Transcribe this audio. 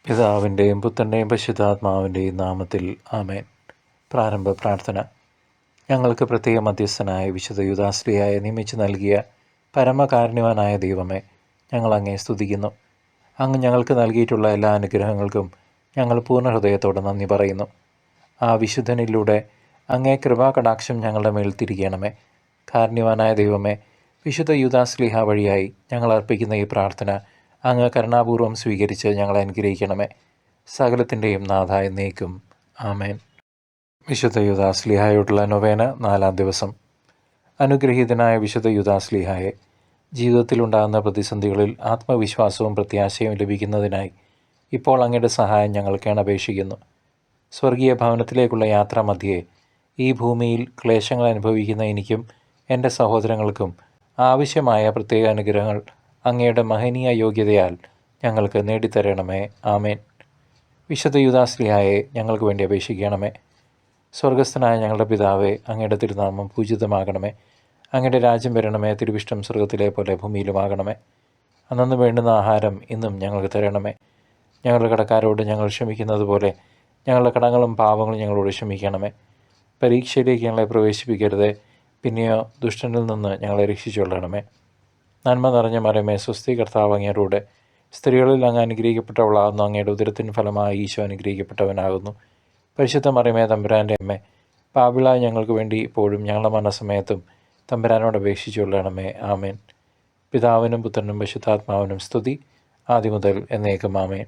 പിതാവിൻ്റെയും പുത്രൻ്റെയും പരിശുദ്ധാത്മാവിൻ്റെയും നാമത്തിൽ ആമേൻ. പ്രാരംഭ പ്രാർത്ഥന. ഞങ്ങൾക്ക് പ്രത്യേക മധ്യസ്ഥനായ വിശുദ്ധ യൂദാശ്ലീഹായെ നിയമിച്ചു നൽകിയ പരമകാരുണ്യവാനായ ദൈവമേ, ഞങ്ങൾ അങ്ങേ സ്തുതിക്കുന്നു. അങ്ങ് ഞങ്ങൾക്ക് നൽകിയിട്ടുള്ള എല്ലാ അനുഗ്രഹങ്ങൾക്കും ഞങ്ങൾ പൂർണ്ണ ഹൃദയത്തോടെ നന്ദി പറയുന്നു. ആ വിശുദ്ധനിലൂടെ അങ്ങേ കൃപാകടാക്ഷം ഞങ്ങളുടെ മേൽ തിരികണമേ. കാരുണ്യവാനായ ദൈവമേ, വിശുദ്ധ യൂദാശ്ലീഹ വഴിയായി ഞങ്ങൾ അർപ്പിക്കുന്ന ഈ പ്രാർത്ഥന അങ്ങ് കരുണാപൂർവം സ്വീകരിച്ച് ഞങ്ങളെ അനുഗ്രഹിക്കണമേ. സകലത്തിൻ്റെയും നാഥ എന്നേക്കും ആമേൻ. വിശുദ്ധ യൂദാശ്ലീഹായോടുള്ള നൊവേന 4-ാം ദിവസം. അനുഗ്രഹീതനായ വിശുദ്ധ യൂദാശ്ലീഹായെ, ജീവിതത്തിലുണ്ടാകുന്ന പ്രതിസന്ധികളിൽ ആത്മവിശ്വാസവും പ്രത്യാശയും ലഭിക്കുന്നതിനായി ഇപ്പോൾ അങ്ങയുടെ സഹായം ഞങ്ങൾ കേണപേക്ഷിക്കുന്നു. സ്വർഗീയ ഭവനത്തിലേക്കുള്ള യാത്രാമധ്യേ ഈ ഭൂമിയിൽ ക്ലേശങ്ങൾ അനുഭവിക്കുന്ന എനിക്കും എൻ്റെ സഹോദരങ്ങൾക്കും ആവശ്യമായ പ്രത്യേക അനുഗ്രഹങ്ങൾ അങ്ങയുടെ മഹനീയ യോഗ്യതയാൽ ഞങ്ങൾക്ക് നേടിത്തരണമേ. ആമേൻ. വിശുദ്ധ യൂദാശ്ലീഹായെ ഞങ്ങൾക്ക് വേണ്ടി അപേക്ഷിക്കണമേ. സ്വർഗസ്ഥനായ ഞങ്ങളുടെ പിതാവേ, അങ്ങയുടെ തിരുനാമം പൂജിതമാകണമേ. അങ്ങയുടെ രാജ്യം വരണമേ. തിരുവിഷ്ടം സ്വർഗത്തിലെ പോലെ ഭൂമിയിലുമാകണമേ. അന്നു വേണ്ടുന്ന ആഹാരം ഇന്നും ഞങ്ങൾക്ക് തരണമേ. ഞങ്ങളുടെ കടക്കാരോട് ഞങ്ങൾ ക്ഷമിക്കുന്നത് പോലെ ഞങ്ങളുടെ കടങ്ങളും പാപങ്ങളും ഞങ്ങളോട് ക്ഷമിക്കണമേ. പരീക്ഷയിലേക്ക് ഞങ്ങളെ പ്രവേശിപ്പിക്കരുതേ, പിന്നെയോ ദുഷ്ടനിൽ നിന്ന് ഞങ്ങളെ രക്ഷിച്ചുകൊള്ളണമേ. നന്മ നിറഞ്ഞ മറിയമേ, സ്വസ്തി, കർത്താവ് അങ്ങയോടുകൂടെ സ്ത്രീകളിൽ അങ്ങ് അനുഗ്രഹിക്കപ്പെട്ടവളാകുന്നു. അങ്ങയുടെ ഉദരത്തിൻ ഫലമായി ഈശോ അനുഗ്രഹിക്കപ്പെട്ടവനാകുന്നു. പരിശുദ്ധ മറിയമേ, തമ്പുരാൻ്റെ അമ്മേ, പാപികളായ ഞങ്ങൾക്ക് വേണ്ടി ഇപ്പോഴും ഞങ്ങളുടെ മരണസമയത്തും തമ്പുരാനോട് അപേക്ഷിച്ചുകൊള്ളണമേ. ആമേൻ. പിതാവിനും പുത്രനും പരിശുദ്ധാത്മാവിനും സ്തുതി, ആദ്യം മുതൽ എന്നേക്കും ആമേൻ.